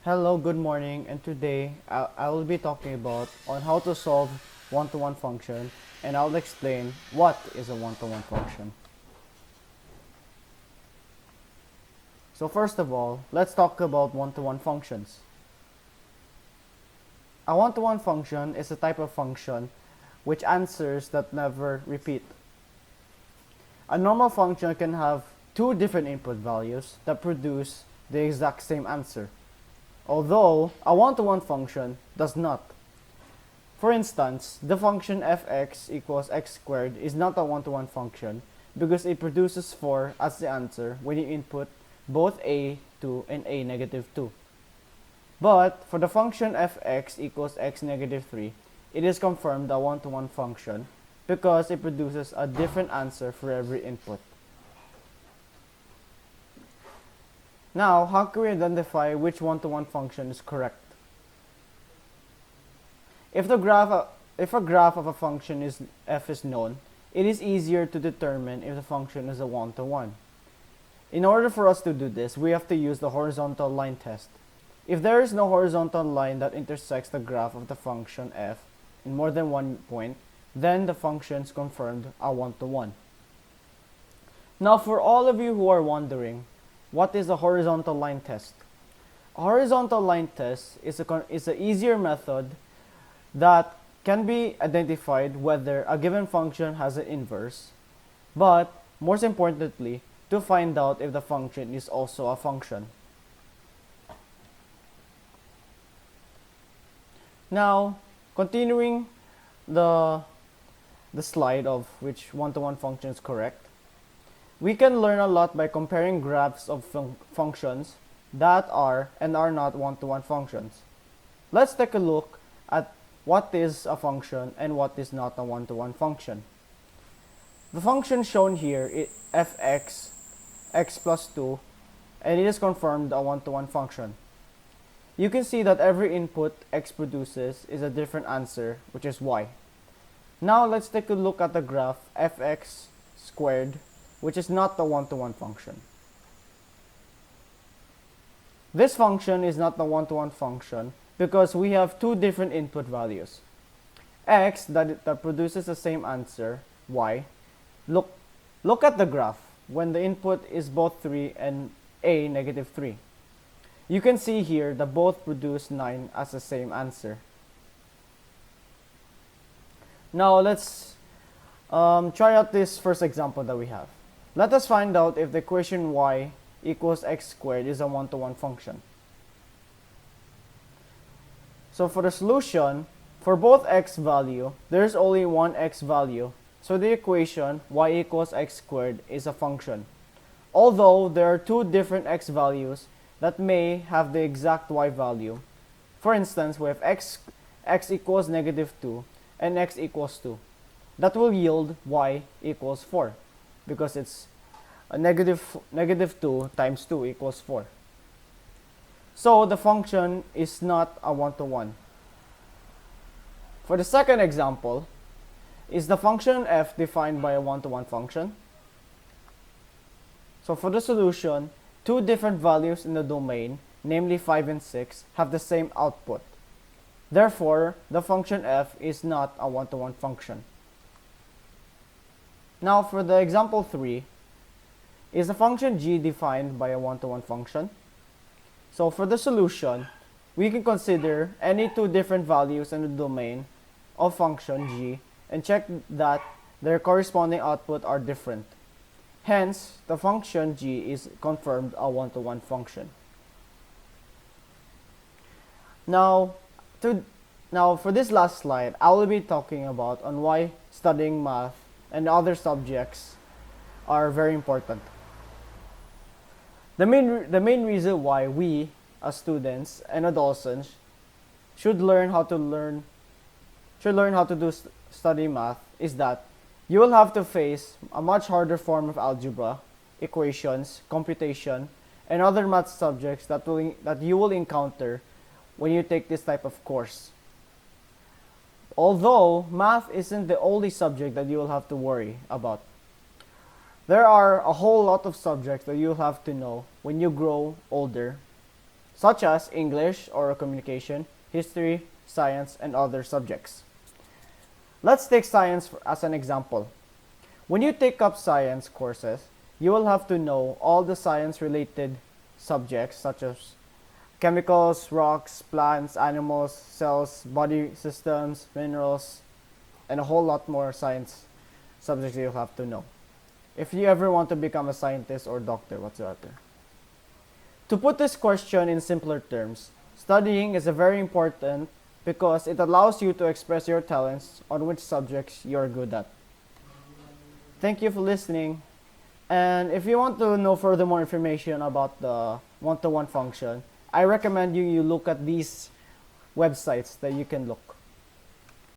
Hello, good morning, and today I will be talking about on how to solve one-to-one function, and I'll explain what is a one-to-one function. So first of all, let's talk about one-to-one functions. A one-to-one function is a type of function which answers that never repeat. A normal function can have two different input values that produce the exact same answer, although a one-to-one function does not. For instance, the function fx equals x squared is not a one-to-one function because it produces 4 as the answer when you input both a2 and a negative 2. But for the function fx equals x negative 3, it is confirmed a one-to-one function because it produces a different answer for every input. Now, how can we identify which one-to-one function is correct? If a graph of a function is f is known, it is easier to determine if the function is a one-to-one. In order for us to do this, we have to use the horizontal line test. If there is no horizontal line that intersects the graph of the function f in more than one point, then the function is confirmed a one-to-one. Now, for all of you who are wondering, what is a horizontal line test? A horizontal line test is an easier method that can be identified whether a given function has an inverse, but most importantly, to find out if the function is also a function. Now, continuing the slide of which one-to-one function is correct, we can learn a lot by comparing graphs of functions that are and are not one-to-one functions. Let's take a look at what is a function and what is not a one-to-one function. The function shown here is fx, x plus 2, and it is confirmed a one-to-one function. You can see that every input x produces is a different answer, which is y. Now let's take a look at the graph fx squared, which is not the one-to-one function. This function is not the one-to-one function because we have two different input values. X that produces the same answer, y. Look at the graph when the input is both 3 and a negative 3. You can see here that both produce 9 as the same answer. Now let's try out this first example that we have. Let us find out if the equation y equals x squared is a one-to-one function. So for the solution, for both x value, there is only one x value. So the equation y equals x squared is a function. Although there are two different x values that may have the exact y value. For instance, we have x equals negative 2 and x equals 2. That will yield y equals 4 because it's a negative 2 times 2 equals 4. So the function is not a one-to-one. For the second example, is the function f defined by a one-to-one function? So for the solution, two different values in the domain, namely 5 and 6, have the same output. Therefore, the function f is not a one-to-one function. Now for the example 3, is the function g defined by a one-to-one function? So for the solution, we can consider any two different values in the domain of function g and check that their corresponding output are different. Hence, the function g is confirmed a one-to-one function. Now for this last slide, I will be talking about on why studying math and other subjects are very important. The main reason why we, as students and adolescents, should learn how to study math is that you will have to face a much harder form of algebra, equations, computation, and other math subjects that you will encounter when you take this type of course. Although math isn't the only subject that you will have to worry about. There are a whole lot of subjects that you'll have to know when you grow older. such as English, oral communication, history, science, and other subjects. Let's take science as an example. When you take up science courses, you will have to know all the science related subjects such as chemicals, rocks, plants, animals, cells, body systems, minerals, and a whole lot more science subjects you'll have to know if you ever want to become a scientist or doctor whatsoever. To put this question in simpler terms, studying is a very important because it allows you to express your talents on which subjects you're good at. Thank you for listening. And if you want to know further more information about the one-to-one function, I recommend you look at these websites that you can look.